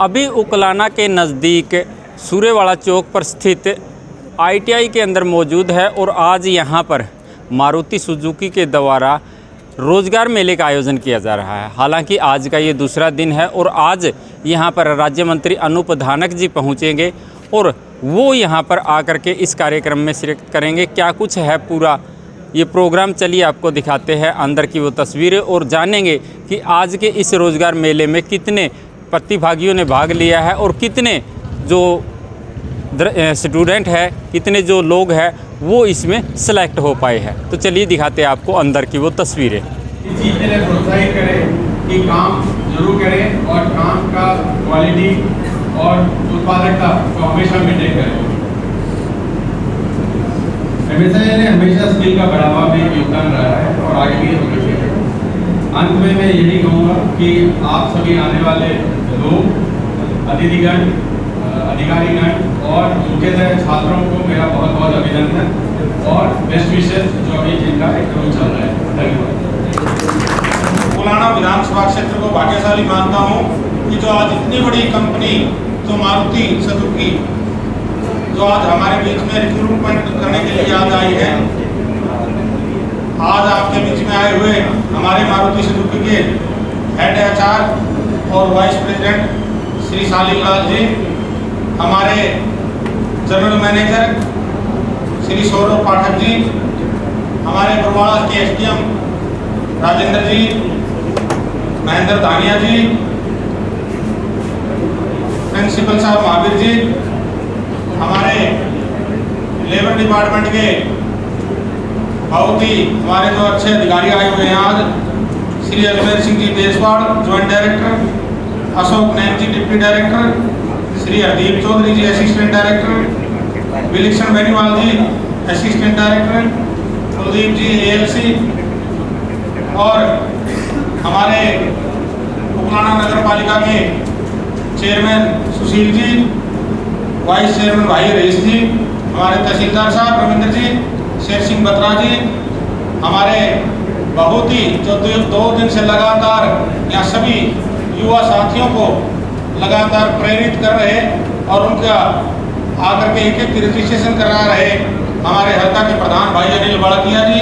अभी उकलाना के नज़दीक सूर्यवाड़ा चौक पर स्थित ITI के अंदर मौजूद है और आज यहाँ पर मारुति सुजुकी के द्वारा रोज़गार मेले का आयोजन किया जा रहा है। हालांकि आज का ये दूसरा दिन है और आज यहाँ पर राज्य मंत्री अनूप धानक जी पहुँचेंगे और वो यहाँ पर आकर के इस कार्यक्रम में शिरकत करेंगे। क्या कुछ है पूरा ये प्रोग्राम, चलिए आपको दिखाते हैं अंदर की वो तस्वीरें और जानेंगे कि आज के इस रोज़गार मेले में कितने प्रतिभागियों ने भाग लिया है और कितने जो स्टूडेंट है, कितने जो लोग हैं वो इसमें सेलेक्ट हो पाए हैं। तो चलिए दिखाते हैं आपको अंदर की वो तस्वीरें। इस चीज़ के लिए प्रोत्साहित करें कि काम जरूर करें और काम का क्वालिटी और उत्पादकता को हमेशा मेंटेन करें। MSIL ने हमेशा स्किल का बढ़ावा में योगदान रहा है और आगे भी होना चाहिए। अंत में मैं यही कहूँगा कि आप सभी आने वाले लोग, अतिथिगण, अधिकारीगण और मुख्यतः छात्रों को मेरा बहुत बहुत अभिनंदन और बेस्ट विशेष जो अभी जिनका एक रोज चल रहा है। धन्यवाद। उकलाना विधानसभा क्षेत्र को भाग्यशाली मानता हूँ कि जो आज इतनी बड़ी कंपनी जो मारुति सुजुकी जो आज हमारे बीच में रिक्रूटमेंट करने के लिए आज आई है, आज आपके बीच में आए हुए हमारे मारुति सुजुकी के हेड HR और वाइस प्रेसिडेंट श्री सालिल लाल जी, हमारे जनरल मैनेजर श्री सौरभ पाठक जी, हमारे बरवाड़ा के SDM राजेंद्र जी, महेंद्र धानिया जी, प्रिंसिपल साहब महावीर जी, हमारे लेबर डिपार्टमेंट के बहुत ही हमारे जो अच्छे अधिकारी आए हुए हैं आज, श्री अजमेर सिंह जी देशवाड़ ज्वाइंट डायरेक्टर, अशोक नैन जी डिप्टी डायरेक्टर, श्री हरदीप चौधरी जी असिस्टेंट डायरेक्टर, विलिक्सन बेनीवाल जी असिस्टेंट डायरेक्टर, कुलदीप जी ALC और हमारे उकलाना नगर पालिका के chairman Sushil ji, vice chairman भाई रईस जी, हमारे तहसीलदार साहब रविंद्र जी, शेर सिंह बत्रा जी, हमारे बहुत ही जो 2 दिन से लगातार यहाँ सभी युवा साथियों को लगातार प्रेरित कर रहे और उनका आकर के एक रजिस्ट्रेशन करा रहे हमारे हल्का के प्रधान भाई अनिल बड़किया जी,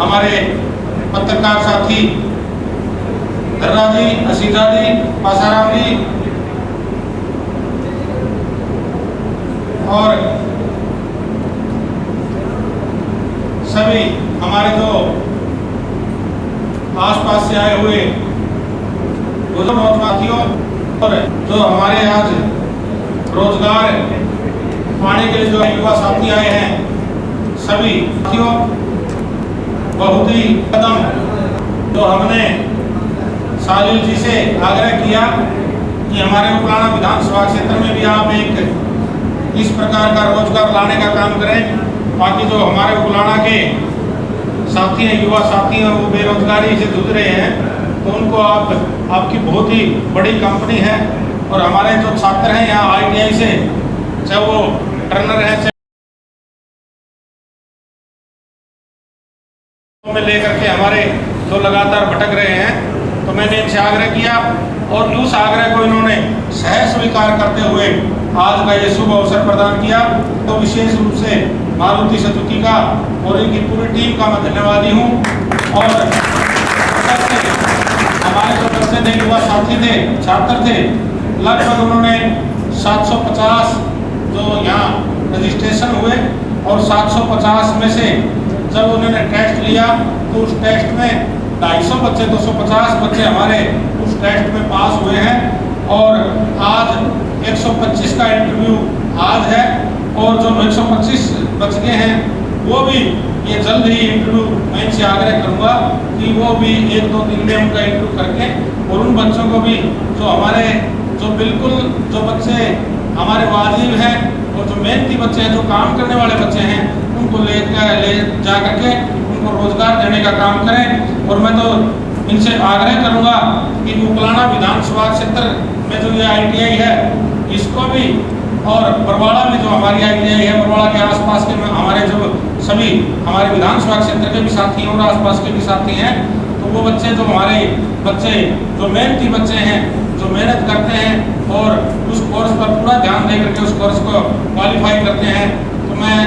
हमारे पत्रकार साथी धर्रा जी, असीदा जी, पासाराम जी और सभी हमारे जो आसपास से आए हुए बुजुर्ग साथियों और जो हमारे आज रोजगार पाने के लिए जो युवा साथी आए हैं, सभी साथियों बहुत ही कदम जो हमने सालिल जी से आग्रह किया कि हमारे उकलाना विधानसभा क्षेत्र में भी आप एक इस प्रकार का रोजगार लाने का काम करें ताकि जो हमारे उकलाना के साथी हैं, युवा साथी हैं, वो बेरोजगारी से जूझ रहे हैं, तो उनको आपकी बहुत ही बड़ी कंपनी है और हमारे जो छात्र हैं यहाँ ITI से, चाहे वो टर्नर है, में लेकर के हमारे जो लगातार भटक रहे हैं, तो मैंने इनसे आग्रह किया और उस आग्रह को इन्होंने सह स्वीकार करते हुए आज का ये शुभ अवसर प्रदान किया। तो विशेष रूप से मारुति सुजुकी का और इनकी पूरी टीम का मैं धन्यवादी हूँ। और हमारे जो बच्चे थे, युवा साथी थे, छात्र थे, लगभग उन्होंने 750 जो यहाँ रजिस्ट्रेशन हुए और 750 में से जब उन्होंने टेस्ट लिया तो उस टेस्ट में 250 बच्चे, 250 बच्चे हमारे उस टेस्ट में पास हुए हैं और आज 125 का इंटरव्यू आज है और जो 125 बच गए हैं वो भी ये जल्द ही इंटरव्यू मैं इनसे आग्रह करूँगा कि वो भी 1-2 दिन में उनका इंटरव्यू करके और उन बच्चों को भी जो हमारे जो बिल्कुल जो बच्चे हमारे वाजिब हैं और जो मेहनती बच्चे हैं, जो काम करने वाले बच्चे हैं, उनको ले जा करके उनको रोजगार देने का काम करें। और मैं तो इनसे आग्रह करूंगा कि उकलाना विधानसभा क्षेत्र में जो ये ITI है इसको भी और बरवाड़ा में जो हमारी ITI है, बरवाड़ा के आसपास के हमारे जो सभी हमारे विधानसभा क्षेत्र के भी साथी हैं और आसपास के भी साथी हैं, तो वो बच्चे जो हमारे बच्चे जो मेहनती बच्चे हैं, जो मेहनत करते हैं पूरा ध्यान दे करके उस कोर्स को क्वालिफाई करते हैं। तो मैं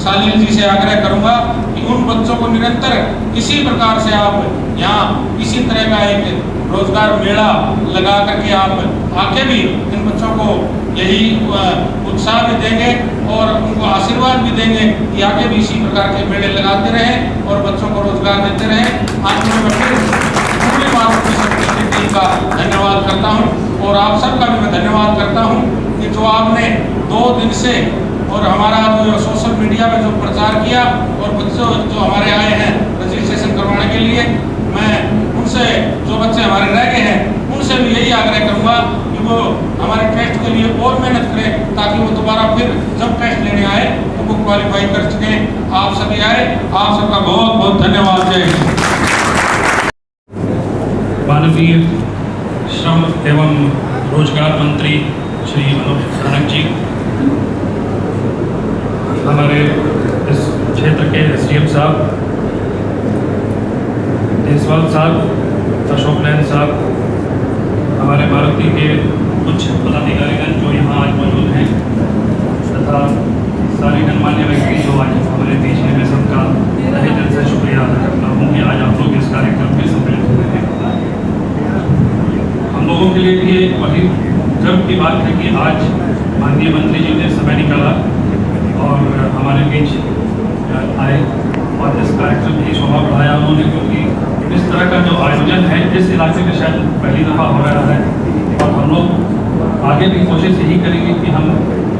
सालिल जी से आग्रह करूंगा कि उन बच्चों को निरंतर इसी प्रकार से आप यहाँ इसी तरह का एक रोजगार मेला लगा करके आप आके भी इन बच्चों को यही उत्साह भी देंगे और उनको आशीर्वाद भी देंगे कि आगे भी इसी प्रकार के मेले लगाते रहें और बच्चों को रोजगार देते रहें। आज मैं फिर पूरी मारुति सुजुकी टीम का धन्यवाद करता हूं और आप सबका भी मैं धन्यवाद करता हूं कि जो आपने 2 दिन से और हमारा जो सोशल मीडिया में जो प्रचार किया और बच्चों जो हमारे आए हैं रजिस्ट्रेशन करवाने के लिए, मैं उनसे जो बच्चे हमारे रह गए हैं उनसे भी यही आग्रह करूंगा कि वो हमारे टेस्ट के लिए और मेहनत करें ताकि वो दोबारा फिर जब टेस्ट लेने आए तो वो क्वालिफाई कर सकें। आप सभी आए, आप सबका बहुत बहुत धन्यवाद। जय हिंद। माननीय श्रम एवं रोजगार मंत्री श्री मनोज धानक जी, हमारे इस क्षेत्र के SDM साहब, देसवाल साहब, अशोक नैन साहब, हमारे मारुति के कुछ पदाधिकारीगण जो यहाँ आज मौजूद हैं तथा सारे गणमान्य व्यक्ति जो आज हमारे बीच हैं, मैं सबका तहे दिल से शुक्रिया अदा करता हूँ कि आज आप लोग इस कार्यक्रम में सम्मिलित हुए हैं। हम लोगों के लिए ये बड़ी गर्व की बात है कि आज माननीय मंत्री जी ने समय निकाला और हमारे बीच आए और इस कार्यक्रम की शोभा बढ़ाया उन्होंने, क्योंकि इस तरह का जो आयोजन है इस इलाके में शायद पहली दफ़ा हो रहा है और हम लोग आगे भी कोशिश यही करेंगे कि हम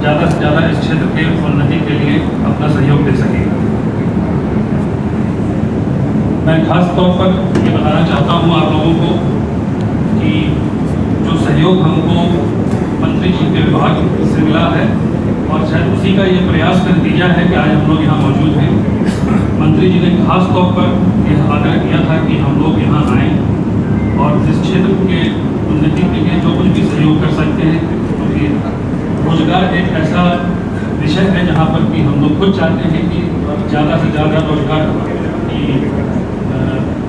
ज़्यादा से ज़्यादा इस क्षेत्र के उन्नति के लिए अपना सहयोग दे सकें। मैं खास तौर पर ये बताना चाहता हूँ आप लोगों को कि जो सहयोग हमको मंत्री जी के विभाग से मिला है और शायद उसी का ये प्रयास का नतीजा है कि आज हम लोग यहाँ मौजूद हैं। मंत्री जी ने खास तौर पर यह आग्रह किया था कि हम लोग यहाँ आएँ और इस क्षेत्र के उन्नति के लिए जो कुछ भी सहयोग कर सकते हैं, क्योंकि रोजगार एक ऐसा विषय है जहाँ पर कि हम लोग खुद चाहते हैं कि ज़्यादा से ज़्यादा रोजगार की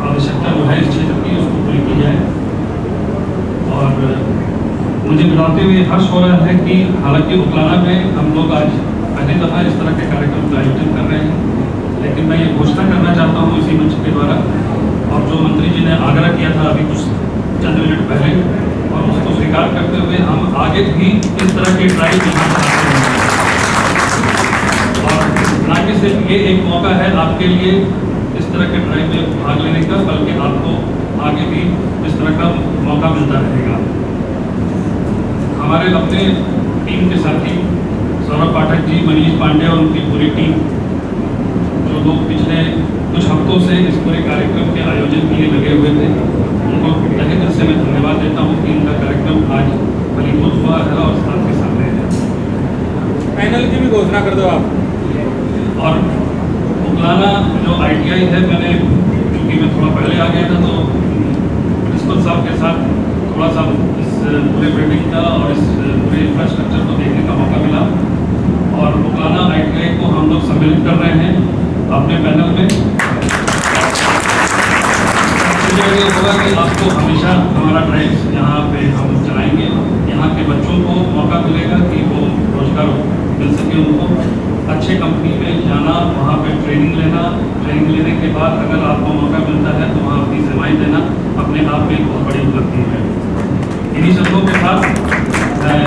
आवश्यकता जो है इस क्षेत्र की उसको पूरी की जाए। और मुझे बताते हुए हर्ष हो रहा है कि हालांकि उकलाना में हम लोग आज पहली दफ़ा इस तरह के कार्यक्रम का आयोजन कर रहे हैं, लेकिन मैं ये घोषणा करना चाहता हूँ इसी मंच के द्वारा और जो मंत्री जी ने आग्रह किया था अभी कुछ चंद मिनट पहले, और उसको स्वीकार करते हुए हम आगे भी इस तरह के ड्राइव यहाँ चलाते हैं और ना कि सिर्फ ये एक मौका है आपके लिए इस तरह के ड्राइव में भाग लेने का, बल्कि आपको आगे भी इस तरह का मौका मिलता रहेगा। हमारे अपने टीम के साथी सौरभ पाठक जी, मनीष पांडे और उनकी पूरी टीम जो लोग पिछले कुछ हफ्तों से इस पूरे कार्यक्रम के आयोजन के लिए लगे हुए थे, उनको तहे दिल से मैं धन्यवाद देता हूँ कि इनका कार्यक्रम आज फलीभूत हुआ है और आपके सामने है। पैनल की भी घोषणा कर दो आप। और उकलाना जो ITI है, मैंने क्योंकि मैं थोड़ा पहले आ गया था तो प्रिंसिपल साहब के साथ थोड़ा सा इस पूरे बिल्डिंग का और इस पूरे इंफ्रास्ट्रक्चर को देखने का मौका मिला और उकलाना ITI को हम लोग सम्मिलित कर रहे हैं अपने पैनल में। ये होगा कि आपको हमेशा हमारा ड्राइव यहाँ पे हम चलाएंगे, यहाँ के बच्चों को मौका मिलेगा कि वो रोजगार मिल सके, उनको अच्छे कंपनी में जाना, वहाँ पे ट्रेनिंग लेना, ट्रेनिंग लेने के बाद अगर आपको मौका मिलता है तो वहाँ अपनी सेवाएं देना अपने आप में एक बहुत बड़ी उपलब्धि है। इन्हीं शब्दों के साथ मैं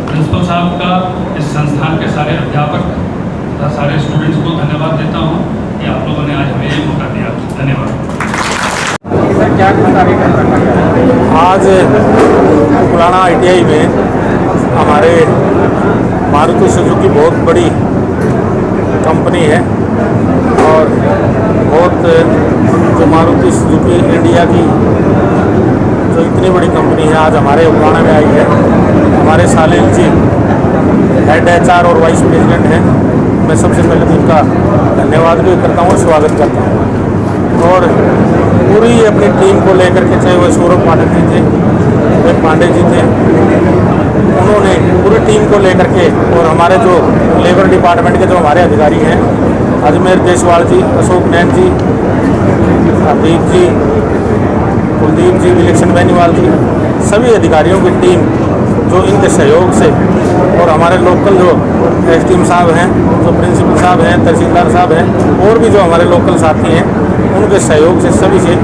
प्रिंसिपल साहब का, इस संस्थान के सारे अध्यापक तथा सारे स्टूडेंट्स को धन्यवाद देता हूँ कि आप लोगों ने आज हमें ये मौका दिया। धन्यवाद। आज पुराना ITI में हमारे मारुति सुजुकी बहुत बड़ी कंपनी है और बहुत जो मारुति सुजुकी इंडिया की जो इतनी बड़ी कंपनी है आज हमारे पुराना में आई है। हमारे सालिल जी हेड HR और वाइस प्रेसिडेंट हैं। मैं सबसे पहले तो उनका धन्यवाद भी करता हूँ, स्वागत करता हूँ और पूरी अपनी टीम को लेकर के, चाहे वो सौरभ पाठक जी थे, विवेक पांडे जी थे, उन्होंने पूरी टीम को लेकर के और हमारे जो लेबर डिपार्टमेंट के जो हमारे अधिकारी हैं, अजमेर देसवाल जी, अशोक नैन जी, अदीप जी, कुलदीप जी, विलक्षण बेनीवाल जी, सभी अधिकारियों की टीम जो इनके सहयोग से और हमारे लोकल जो एसडीएम साहब हैं, जो प्रिंसिपल साहब हैं, तहसीलदार साहब हैं और भी जो हमारे लोकल साथी हैं, उनके सहयोग से सभी से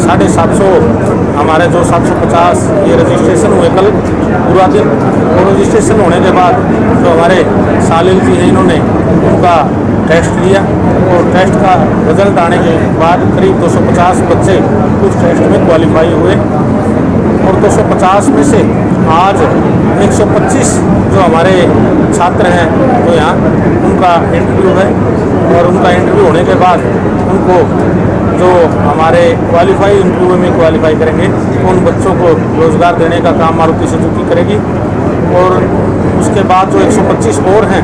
750 हमारे जो 750 ये रजिस्ट्रेशन हुए कल पूरा दिन। और रजिस्ट्रेशन होने के बाद जो हमारे सालिल जी हैं, इन्होंने उनका टेस्ट लिया और टेस्ट का रिजल्ट आने के बाद करीब 250 बच्चे उस टेस्ट में क्वालिफाई हुए और 250 में से आज 125 जो हमारे छात्र हैं तो यहाँ उनका इंटरव्यू है और उनका इंटरव्यू होने के बाद उनको जो हमारे क्वालिफाई इंटरव्यू में क्वालिफाई करेंगे उन बच्चों को रोज़गार देने का काम मारुति सुजुकी करेगी। और उसके बाद जो 125 और हैं,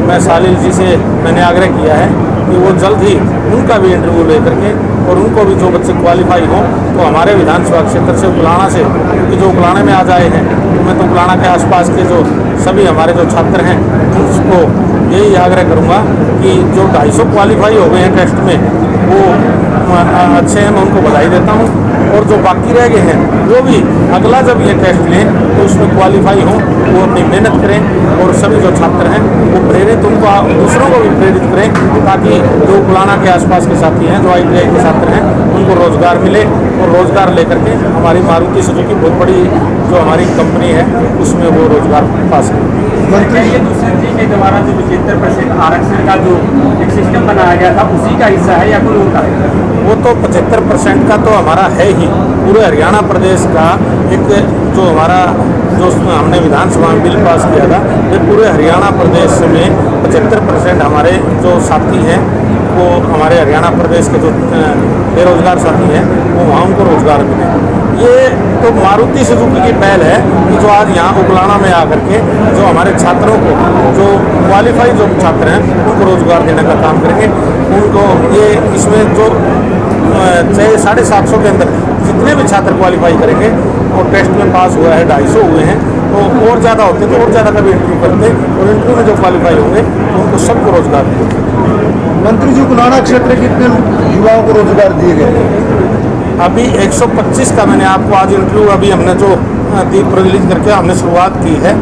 मैं सालिल जी से मैंने आग्रह किया है कि वो जल्द ही उनका भी इंटरव्यू लेकर के और उनको भी जो बच्चे क्वालिफाई हों तो हमारे विधानसभा क्षेत्र से उकलाना से, क्योंकि जो उकलाने में आज आए हैं तो मैं तो उकलाना के आसपास के जो सभी हमारे जो छात्र हैं उसको यही आग्रह करूँगा कि जो 250 क्वालिफाई हो गए हैं टेस्ट में वो अच्छे हैं, मैं उनको बधाई देता हूँ। और जो बाकी रह गए हैं वो भी अगला जब ये टेस्ट लें तो उसमें क्वालिफाई हों, वो अपनी मेहनत करें और सभी जो छात्र हैं वो प्रेरित, उनको दूसरों को भी प्रेरित करें ताकि जो उकलाना के आसपास के साथी हैं, जो ITI के छात्र हैं, उनको रोज़गार मिले और रोज़गार लेकर के हमारी मारुति सुजुकी बहुत बड़ी जो हमारी कंपनी है उसमें वो रोज़गार पा सकें। मंत्री ये दूसरे जी के द्वारा जो 75% आरक्षण का जो एक सिस्टम बनाया गया था उसी का हिस्सा है या कोई और का है? वो तो 75% का तो हमारा है ही, पूरे हरियाणा प्रदेश का एक जो हमारा जो हमने विधानसभा में बिल पास किया था, ये पूरे हरियाणा प्रदेश में 75% हमारे जो साथी हैं वो हमारे हरियाणा प्रदेश के जो बेरोजगार साथी हैं वो वहाँ उनको रोज़गार मिले। ये तो मारुति सुजुकी की पहल है कि जो आज यहाँ उकलाना में आकर के जो हमारे छात्रों को, जो क्वालिफाई जो छात्र हैं उनको रोज़गार देने का काम करेंगे। उनको ये इसमें जो 750 के अंदर जितने भी छात्र क्वालिफाई करेंगे और टेस्ट में पास हुआ है 250 हुए हैं तो और ज़्यादा होते तो और ज़्यादा का भी इंटरव्यू करते और इंटरव्यू में जो क्वालिफाई होंगे तो उनको सबको रोज़गार देंगे। मंत्री जी, उकलाना क्षेत्र के कितने युवाओं को रोजगार दिए गए? अभी 125 का मैंने आपको आज इंटरव्यू अभी हमने जो दीप रिलीज करके हमने शुरुआत की है।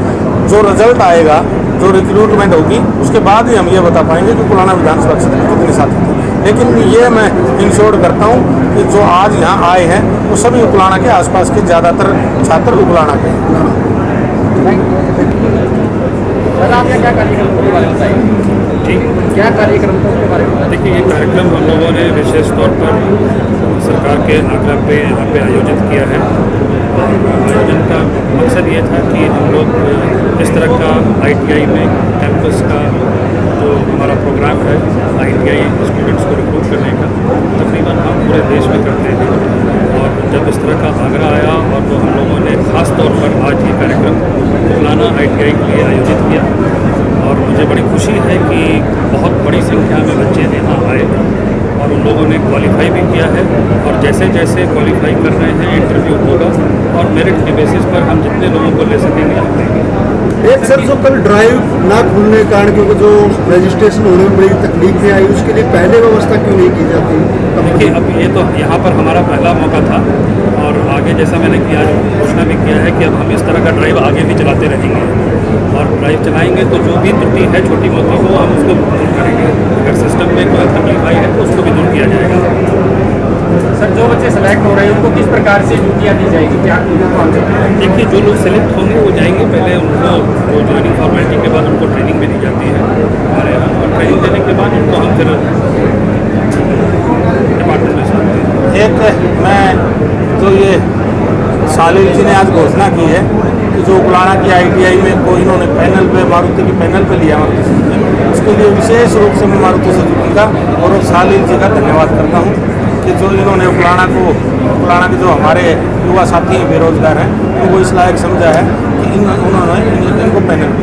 जो रिजल्ट आएगा, जो रिक्रूटमेंट होगी उसके बाद ही हम ये बता पाएंगे कि उकलाना विधानसभा क्षेत्र में कितने साथी थे। लेकिन ये मैं इंश्योर करता हूँ कि जो आज यहाँ आए हैं वो सभी उकलाना के आसपास के ज़्यादातर छात्र उकलाना के हैं। सर आपने क्या कार्यक्रम के बारे में बताइए? क्या कार्यक्रम था उसके बारे में? देखिए, ये कार्यक्रम हम लोगों ने विशेष तौर पर सरकार के आग्रह पे यहाँ पे आयोजित किया है। आयोजन का मकसद ये था कि हम लोग इस तरह का ITI में कैंपस का जो हमारा प्रोग्राम है ITI स्टूडेंट्स को रिक्रूट करने का, तकरीबन हम पूरे देश में करते हैं। और जब इस तरह का आग्रह आया और तो हम लोगों ने ख़ास तौर पर आज ये कार्यक्रम उकलाना ITI के लिए आयोजित किया और मुझे बड़ी खुशी है कि बहुत बड़ी संख्या में बच्चे यहाँ आए और उन लोगों ने क्वालिफाई भी किया है। और जैसे जैसे क्वालिफाई कर रहे हैं इंटरव्यू होगा और मेरिट के बेसिस पर हम जितने लोगों को ले सकेंगे हम लेंगे। एक सर, जो कल ड्राइव ना खुलने के कारण क्योंकि जो रजिस्ट्रेशन होने में बड़ी तकलीफें आई, उसके लिए पहले व्यवस्था क्यों नहीं की जाती? देखिए, अब ये तो यहाँ पर हमारा पहला मौका था और आगे जैसा मैंने किया घोषणा भी किया है कि अब हम इस तरह का ड्राइव आगे भी चलाते रहेंगे और ड्राइव चलाएंगे तो जो भी त्रुटि है छोटी मोटी वो हम उसको दूर करेंगे। अगर सिस्टम में कोई तकलीफ आई है तो उसको भी दूर किया जाएगा। सर, जो बच्चे सेलेक्ट हो रहे हैं उनको किस प्रकार से ड्यूटियाँ दी जाएगी? क्या देखिए, जो लोग सेलेक्ट होंगे वो जाएंगे, पहले उनको वो ज्वाइनिंग फॉर्मेलिटी के बाद उनको ट्रेनिंग भी दी जाती है हमारे यहाँ और ट्रेनिंग देने के बाद उनको हम फिर डिपार्टमेंट में साथते हैं। एक मैं जो ये सालिल जी ने आज घोषणा की है कि जो उकलाना की ITI में कोई इन्होंने पैनल पे मारुति की पैनल पे लिया मारुति सुजुकी, उसके लिए विशेष रूप से मैं मारुति सुजुकी का और सालिल जी का धन्यवाद करता हूँ कि जो इन्होंने उकलाना के जो हमारे युवा साथी बेरोजगार हैं उनको इस लायक समझा है कि उन्होंने इनको पैनल